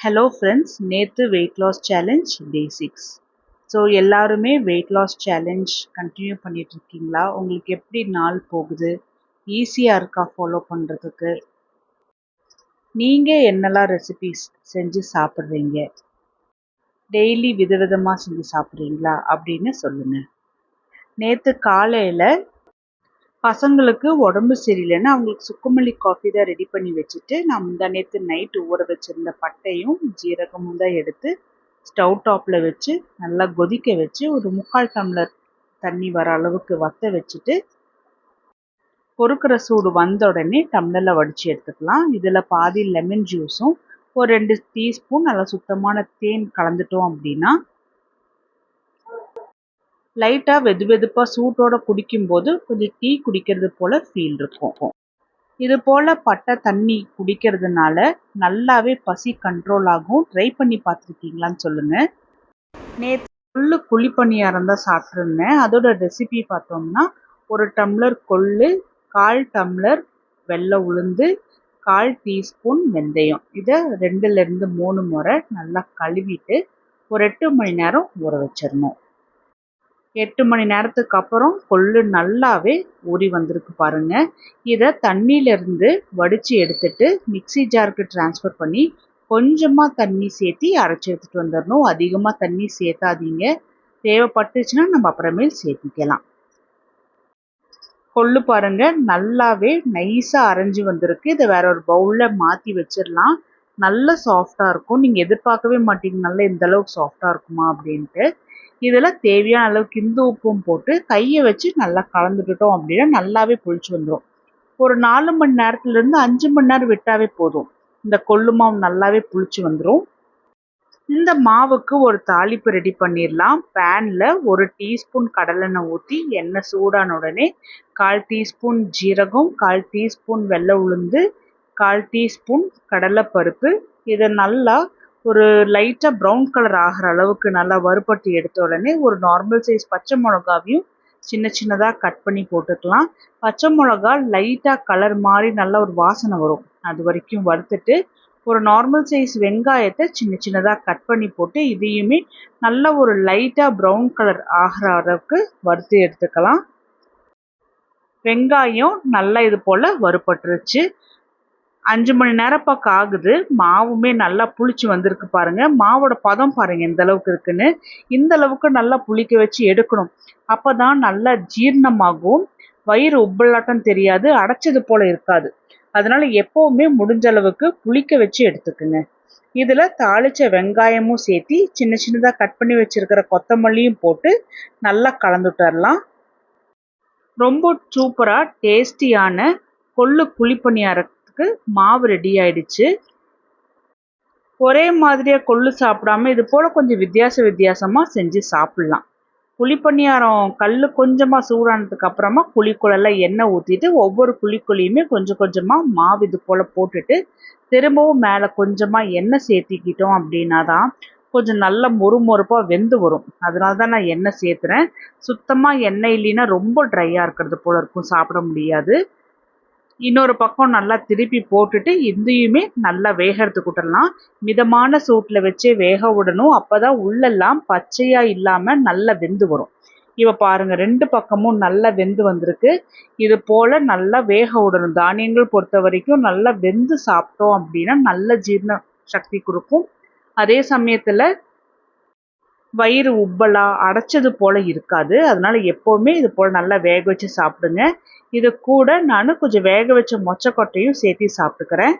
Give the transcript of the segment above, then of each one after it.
Hello friends, நேற்று weight loss challenge day 6. So எல்லாருமே weight loss challenge continue பண்ணிட்டு இருக்கீங்களா? உங்களுக்கு எப்படி நாள் போகுது? ஈஸியாக இருக்கா ஃபாலோ பண்ணுறதுக்கு? நீங்கள் என்னெல்லாம் ரெசிபீஸ் செஞ்சு சாப்பிட்றீங்க? டெய்லி விதவிதமாக செஞ்சு சாப்பிட்றீங்களா அப்படின்னு சொல்லுங்கள். நேற்று காலையில் பசங்களுக்கு உடம்பு சரியில்லைன்னு அவங்களுக்கு சுக்குமல்லி காஃபி தான் ரெடி பண்ணி வச்சுட்டு, நான் நேற்று நைட்டு ஊற வச்சுருந்த பட்டையும் ஜீரகமும் தான் எடுத்து ஸ்டவ் டாப்பில் வச்சு நல்லா கொதிக்க வச்சு ஒரு 3/4 டம்ளர் தண்ணி வர அளவுக்கு வற்ற வச்சுட்டு, பொறுக்கிற சூடு வந்த உடனே டம்ளரில் வடித்து எடுத்துக்கலாம். இதில் பாதி லெமன் ஜூஸும் ஒரு 2 டீஸ்பூன் நல்லா சுத்தமான தேன் கலந்துட்டோம் அப்படின்னா லைட்டாக வெது வெதுப்பாக சூட்டோட குடிக்கும்போது கொஞ்சம் டீ குடிக்கிறது போல் ஃபீல் இருக்கும். இது போல் பட்டை தண்ணி குடிக்கிறதுனால நல்லாவே பசி கண்ட்ரோல் ஆகும். ட்ரை பண்ணி பார்த்துருக்கீங்களான்னு சொல்லுங்கள். நேற்று கொள்ளு குழிப்பணியாரம் தான் சாப்பிட்ருந்தேன். அதோட ரெசிபி பார்த்தோம்னா, 1 டம்ளர் கொள்ளு, 1/4 டம்ளர் வெள்ளை உளுந்து, 1/4 டீஸ்பூன் வெந்தயம். இதை 2லேருந்து 3 முறை நல்லா கழுவிட்டு ஒரு 8 மணி நேரம் ஊற வச்சிடணும். 8 மணி நேரத்துக்கு அப்புறம் கொள்ளு நல்லாவே ஊறி வந்திருக்கு பாருங்க. இதை தண்ணியிலேருந்து வடித்து எடுத்துட்டு மிக்ஸி ஜாருக்கு ட்ரான்ஸ்ஃபர் பண்ணி கொஞ்சமாக தண்ணி சேர்த்தி அரைச்சி எடுத்துகிட்டு வந்துடணும். அதிகமாக தண்ணி சேர்த்தாதீங்க. தேவைப்பட்டுச்சுன்னா நம்ம அப்புறமேல் சேர்த்திக்கலாம். கொள்ளு பாருங்க நல்லாவே நைஸாக அரைஞ்சி வந்திருக்கு. இதை வேற ஒரு பவுலில் மாற்றி வச்சிடலாம். நல்ல சாஃப்டாக இருக்கும். நீங்கள் எதிர்பார்க்கவே மாட்டீங்க நல்லா இந்த அளவுக்கு சாஃப்டாக இருக்குமா அப்படின்ட்டு. இதில் தேவையான அளவுக்கு இந்து உப்பும் போட்டு கையை வச்சு நல்லா கலந்துக்கிட்டோம் அப்படின்னா நல்லாவே புளிச்சு வந்துடும். ஒரு 4 மணி நேரத்துலேருந்து 5 மணி நேரம் விட்டாவே போதும். இந்த கொள்ளு மாவு நல்லாவே புளிச்சு வந்துடும். இந்த மாவுக்கு ஒரு தாளிப்பு ரெடி பண்ணிடலாம். பேனில் 1 டீஸ்பூன் கடலெண்ணெய் ஊற்றி எண்ணெய் சூடான உடனே 1/4 டீஸ்பூன் ஜீரகம், 1/4 டீஸ்பூன் வெள்ளை உளுந்து, 1/4 டீஸ்பூன் கடலைப்பருப்பு, இதை நல்லா ஒரு லைட்டாக ப்ரௌன் கலர் ஆகிற அளவுக்கு நல்லா வறுபட்டு எடுத்த உடனே ஒரு நார்மல் சைஸ் பச்சை மிளகாவையும் சின்ன சின்னதாக கட் பண்ணி போட்டுக்கலாம். பச்சை மிளகா லைட்டாக கலர் மாதிரி நல்லா ஒரு வாசனை வரும். அது வரைக்கும் வறுத்துட்டு ஒரு நார்மல் சைஸ் வெங்காயத்தை சின்ன சின்னதாக கட் பண்ணி போட்டு இதையுமே நல்ல ஒரு லைட்டாக ப்ரௌன் கலர் ஆகிற அளவுக்கு வறுத்து எடுத்துக்கலாம். வெங்காயம் நல்லா இது போல் வறுபட்டுருச்சு. 5 மணி நேரம் பக்கம் ஆகுது. மாவுமே நல்லா புளிச்சு வந்திருக்கு பாருங்க. மாவோட பதம் பாருங்க எந்த அளவுக்கு இருக்குன்னு. இந்த அளவுக்கு நல்லா புளிக்க வச்சு எடுக்கணும். அப்பதான் நல்லா ஜீரணமாகும். வயிறு உப்பலாட்டம் தெரியாது, அடைச்சது போல இருக்காது. அதனால எப்பவுமே முடிஞ்ச அளவுக்கு புளிக்க வச்சு எடுத்துக்குங்க. இதுல தாளிச்ச வெங்காயமும் சேர்த்தி சின்ன சின்னதா கட் பண்ணி வச்சிருக்கிற கொத்தமல்லியும் போட்டு நல்லா கலந்துட்டரலாம். ரொம்ப சூப்பரா டேஸ்டியான கொள்ளு குழிப்பணியாரத்துக்கு மாவு ரெடி ஆயிடுச்சு. ஒரே மாதிரியா கொள்ளு சாப்பிடாம இது போல கொஞ்சம் வித்தியாசமா செஞ்சு சாப்பிடலாம். குழிப்பணியாரம் கல் கொஞ்சமாக சூடானதுக்கு அப்புறமா குழிக்குள்ள எண்ணெய் ஊற்றிட்டு ஒவ்வொரு குழிக்குழியுமே கொஞ்சம் கொஞ்சமாக மாவு இது போல் போட்டுட்டு திரும்பவும் மேலே கொஞ்சமாக எண்ணெய் சேர்த்திக்கிட்டோம் அப்படின்னா தான் கொஞ்சம் நல்ல மொறுமொறுப்பாக வெந்து வரும். அதனால தான் நான் எண்ணெய் சேர்த்துறேன். சுத்தமாக எண்ணெய் இல்லைன்னா ரொம்ப ட்ரையாக இருக்கிறது போல இருக்கும், சாப்பிட முடியாது. இன்னொரு பக்கம் நல்லா திருப்பி போட்டுட்டு இதையுமே நல்லா வேகிறதுக்கு விட்டுடலாம். மிதமான சூட்டில் வச்சே வேக விடணும். அப்போதான் உள்ளெல்லாம் பச்சையாக இல்லாமல் நல்லா வெந்து வரும். இப்போ பாருங்கள் 2 பக்கமும் நல்லா வெந்து வந்திருக்கு. இது போல் நல்லா வேக விடணும். தானியங்கள் பொறுத்த வரைக்கும் நல்லா வெந்து சாப்பிட்டோம் அப்படின்னா நல்ல ஜீரண சக்தி கொடுக்கும். அதே சமயத்தில் வயிறு உப்பலா அடைச்சது போல் இருக்காது. அதனால் எப்போவுமே இது போல் நல்லா வேக வச்சு சாப்பிடுங்க. இது கூட நான் கொஞ்சம் வேக வச்ச மொச்சக்கொட்டையும் சேர்த்து சாப்பிட்டுக்கிறேன்.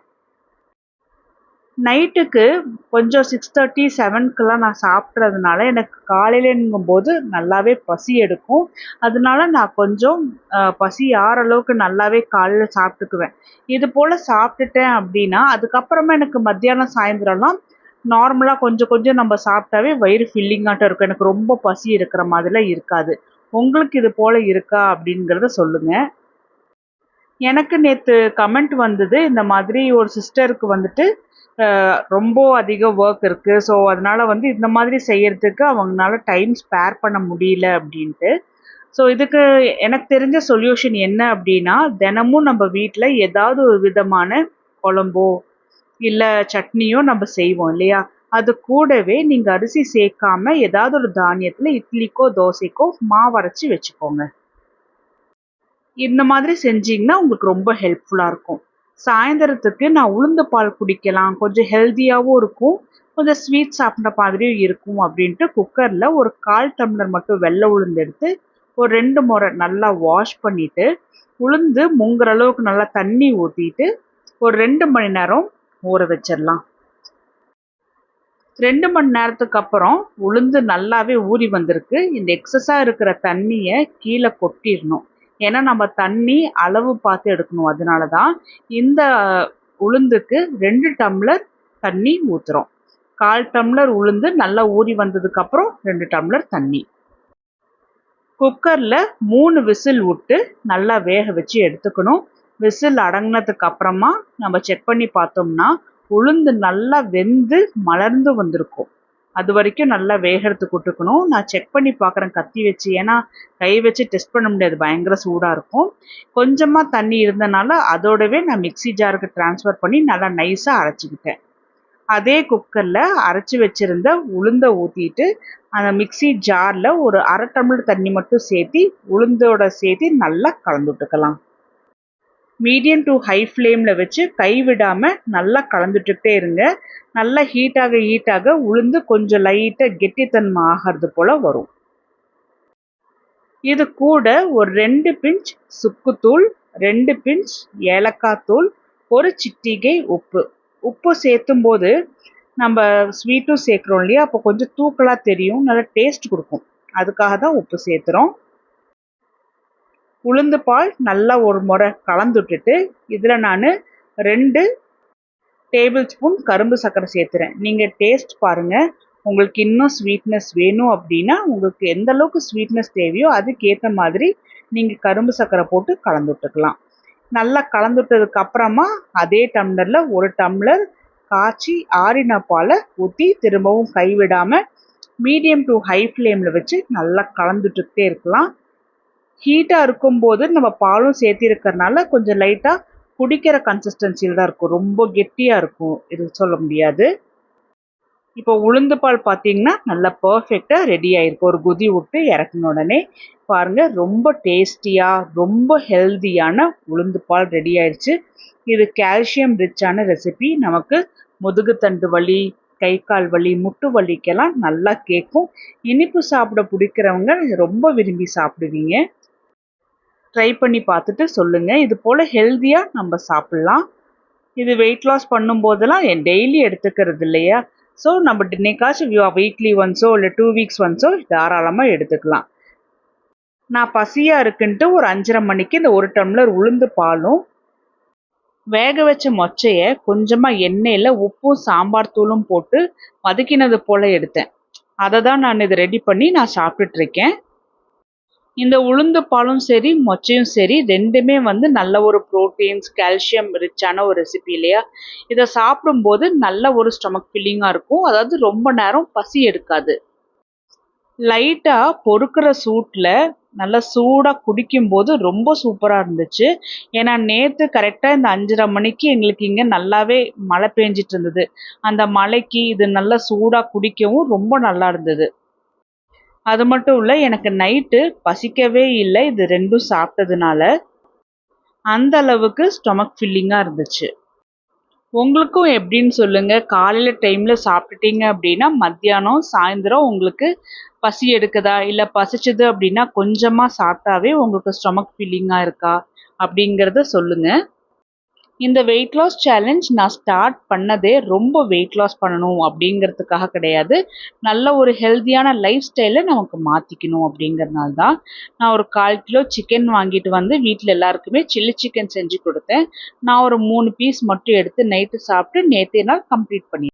நைட்டுக்கு கொஞ்சம் 6:30 7க்கெல்லாம் நான் சாப்பிட்றதுனால எனக்கு காலையிலங்கும்போது நல்லாவே பசி எடுக்கும். அதனால நான் கொஞ்சம் பசி ஆற அளவுக்கு நல்லாவே காலையில் சாப்பிட்டுக்குவேன். இது போல் சாப்பிட்டுட்டேன் அப்படின்னா அதுக்கப்புறமா எனக்கு மத்தியானம் சாயந்தரம்லாம் நார்மலாக கொஞ்சம் கொஞ்சம் நம்ம சாப்பிட்டாவே வயிறு ஃபில்லிங்காட்டம் இருக்கும். எனக்கு ரொம்ப பசி இருக்கிற மாதிரிலாம் இருக்காது. உங்களுக்கு இது போல் இருக்கா அப்படிங்கிறத சொல்லுங்கள். எனக்கு நேற்று கமெண்ட் வந்தது, இந்த மாதிரி ஒரு சிஸ்டருக்கு வந்துட்டு ரொம்ப அதிக ஒர்க் இருக்குது, ஸோ அதனால் இந்த மாதிரி செய்கிறதுக்கு அவங்களால டைம் ஸ்பேர் பண்ண முடியல அப்படின்ட்டு. ஸோ இதுக்கு எனக்கு தெரிஞ்ச சொல்யூஷன் என்ன அப்படின்னா, தினமும் நம்ம வீட்டில் ஏதாவது ஒரு விதமான குழம்போ இல்ல சட்னியோ நம்ம செய்வோம் இல்லையா? அது கூடவே நீங்க அரிசி சேர்க்காம ஏதாவது ஒரு தானியத்துல இட்லிக்கோ, தோசைக்கோ மாவு அரைச்சு வச்சுக்கோங்க. இந்த மாதிரி செஞ்சீங்கன்னா உங்களுக்கு ரொம்ப ஹெல்ப்ஃபுல்லா இருக்கும். சாயந்தரத்துக்கு நான் உளுந்து பால் குடிக்கலாம். கொஞ்சம் ஹெல்தியாவும் இருக்கும். கொஞ்சம் ஸ்வீட் சாப்பிட்ட மாதிரியும் இருக்கும் அப்படின்ட்டு குக்கர்ல ஒரு 1/4 டம்ளர் மட்டும் வெள்ளை உளுந்து எடுத்து ஒரு 2 முறை நல்லா வாஷ் பண்ணிட்டு, உளுந்து முங்குற அளவுக்கு நல்லா தண்ணி ஊத்திட்டு, ஒரு 2 மணி நேரம் ஊற வச்சிரலாம். 2 மணி நேரத்துக்கு அப்புறம் உளுந்து நல்லாவே ஊறி வந்திருக்கு. இந்த எக்ஸஸா இருக்கிற தண்ணிய கீழ கொட்டிறணும். ஏன்னா நம்ம தண்ணி அளவு பார்த்து எடுக்கணும். அதனால தான் இந்த உளுந்துக்கு 2 டம்ளர் தண்ணி ஊத்துறோம். 1/4 டம்ளர் உளுந்து நல்லா ஊறி வந்ததுக்கு அப்புறம் 2 டம்ளர் தண்ணி. குக்கர்ல 3 விசில் விட்டு நல்லா வேக வச்சு எடுத்துக்கணும். விசில் அடங்குனதுக்கு அப்புறமா நம்ம செக் பண்ணி பார்த்தோம்னா, உளுந்து நல்லா வெந்து மலர்ந்து வந்திருக்கும். அது வரைக்கும் நல்லா வேகறதுக்கு விட்டுக்கணும். நான் செக் பண்ணி பார்க்குறேன் கத்தி வச்சு. ஏன்னா, கை வச்சு டெஸ்ட் பண்ண முடியாது. பயங்கர சூடா இருக்கும். கொஞ்சமா தண்ணி இருந்தனால, அதோடவே நான் மிக்ஸி ஜாருக்கு ட்ரான்ஸ்ஃபர் பண்ணி நல்லா நைஸா அரைச்சுக்கிட்டேன். அதே குக்கர்ல அரைச்சு வச்சிருந்த உளுந்த ஊத்திட்டு, அந்த மிக்ஸி ஜார்ல ஒரு 1/2 டம்ளர் தண்ணி மட்டும் சேர்த்தி, உளுந்தோட சேர்த்து நல்லா கலந்து விட்டுக்கலாம். மீடியம் டு ஹை ஃப்ளேம்ல வச்சு கைவிடாம நல்லா கலந்துட்டுட்டே இருங்க. நல்லா ஹீட் ஆக உளுந்து கொஞ்சம் லைட்டா கெட்டித்தன்மை ஆகிறது போல வரும். இது கூட ஒரு 2 பிஞ்ச் சுக்குத்தூள், 2 பிஞ்ச் ஏலக்காய் தூள், ஒரு சிட்டிகை உப்பு. உப்பு சேர்த்தும்போது நம்ம ஸ்வீட்டும் சேர்க்குறோம் இல்லையா? அப்போ கொஞ்சம் தூக்கலா தெரியும். நல்லா டேஸ்ட் குடுக்கும். அதுக்காக தான் உப்பு சேர்த்துறோம். உளுந்து பால் நல்லா ஒரு முறை கலந்து விட்டுட்டு, இதில நானு 2 டேபிள் ஸ்பூன் கரும்பு சர்க்கரை சேர்த்துறேன். நீங்க டேஸ்ட் பாருங்க. உங்களுக்கு இன்னும் ஸ்வீட்னஸ் வேணும் அப்படின்னா, உங்களுக்கு எந்த அளவுக்கு ஸ்வீட்னஸ் தேவையோ அதுக்கேத்த மாதிரி நீங்க கரும்பு சர்க்கரை போட்டு கலந்து விட்டுக்கலாம். நல்லா கலந்து விட்டதுக்கு அப்புறமா அதே டம்ளர்ல 1 டம்ளர் காய்ச்சி ஆறின பால ஊத்தி திரும்பவும் கைவிடாம மீடியம் டு ஹை ஃப்ளேம்ல வச்சு நல்லா கலந்துட்டுட்டே இருக்கலாம். ஹீட்டா இருக்கும்போது நம்ம பாலும் சேர்த்திருக்கிறனால கொஞ்சம் லைட்டா குடிக்கிற கன்சிஸ்டன்சில தான் இருக்கும். ரொம்ப கெட்டியா இருக்கும். இது சொல்ல முடியாது. இப்போ உளுந்து பால் பார்த்தீங்கன்னா, நல்லா பெர்ஃபெக்ட்டா ரெடி ஆயிருக்கு. ஒரு கொதி விட்டு இறக்குன உடனே. பாருங்க ரொம்ப டேஸ்டியா, ரொம்ப ஹெல்தியான உளுந்து பால் ரெடி ஆயிடுச்சு. இது கால்சியம் ரிச்சான ரெசிபி. நமக்கு முதுகுத்தண்டு வலி, கை கால் வலி, முட்டு வலிக்கெல்லாம் நல்லா கேட்கும். இனிப்பு சாப்பிட பிடிக்கிறவங்க ரொம்ப விரும்பி சாப்பிடுவீங்க. ட்ரை பண்ணி பார்த்துட்டு சொல்லுங்க. இது போல ஹெல்தியா நம்ம சாப்பிடலாம். இது வெயிட் லாஸ் பண்ணும்போதெல்லாம் டெய்லி எடுத்துக்கிறது இல்லையா? ஸோ நம்ம என்னைக்காச்சும் வீக்லி ஒன்ஸோ இல்லை 2 வீக்ஸ் ஒன்ஸோ தாராளமாக எடுத்துக்கலாம். நான் பசியா இருக்குன்ட்டு ஒரு 5:30 மணிக்கு இந்த 1 டம்ளர் உளுந்து பாலும் வேக வச்ச மொச்சைய கொஞ்சமா எண்ணெயில உப்பும் சாம்பார் தூளும் போட்டு வதக்கினது போல எடுத்தேன். அதை தான் நான் இதை ரெடி பண்ணி நான் சாப்பிட்டுட்டு இருக்கேன். இந்த உளுந்து பாலும் சரி, மொச்சையும் சரி 2மே நல்ல ஒரு புரோட்டீன்ஸ், கால்சியம் ரிச்சான ஒரு ரெசிபி இல்லையா? இத சாப்பிடும்போது நல்ல ஒரு ஸ்டொமக் ஃபில்லிங்கா இருக்கும். அதாவது ரொம்ப நேரம் பசி எடுக்காது. லைட்டா பொறுக்குற சூட்ல நல்லா சூடா குடிக்கும்போது ரொம்ப சூப்பரா இருந்துச்சு. ஏன்னா நேத்து கரெக்ட்டா இந்த 5:30 மணிக்கு எங்களுக்கு இங்க நல்லாவே மழை பெஞ்சுட்டு இருந்தது. அந்த மழைக்கு இது நல்லா சூடா குடிக்கவும் ரொம்ப நல்லா இருந்தது. அது மட்டும் இல்ல, எனக்கு நைட்டு பசிக்கவே இல்ல. இது 2ம் சாப்பிட்டதுனால. அந்த அளவுக்கு ஸ்டொமக் ஃபில்லிங்கா இருந்துச்சு. உங்களுக்கும் எப்படின்னு சொல்லுங்க. காலையில டைம்ல சாப்பிட்டுட்டீங்க அப்படின்னா, மத்தியானம், சாயந்தரம் உங்களுக்கு பசி எடுக்குதா? இல்ல பசிச்சது அப்படின்னா கொஞ்சமா சாப்பிட்டாவே உங்களுக்கு ஸ்டொமக் ஃபில்லிங்கா இருக்கா? அப்படிங்கிறத சொல்லுங்க. இந்த வெயிட் லாஸ் சேலஞ்ச் நான் ஸ்டார்ட் பண்ணதே ரொம்ப வெயிட் லாஸ் பண்ணணும் அப்படிங்கிறதுக்காக கிடையாது. நல்ல ஒரு ஹெல்தியான லைஃப் ஸ்டைலை நமக்கு மாற்றிக்கணும் அப்படிங்கிறனால தான். நான் ஒரு 1/4 கிலோ சிக்கன் வாங்கிட்டு வந்து வீட்டில் எல்லாருக்குமே சில்லி சிக்கன் செஞ்சு கொடுத்தேன். நான் ஒரு 3 பீஸ் மட்டும் எடுத்து நைட்டு சாப்பிட்டு நேற்றைய நாள் கம்ப்ளீட் பண்ணிட்டேன்.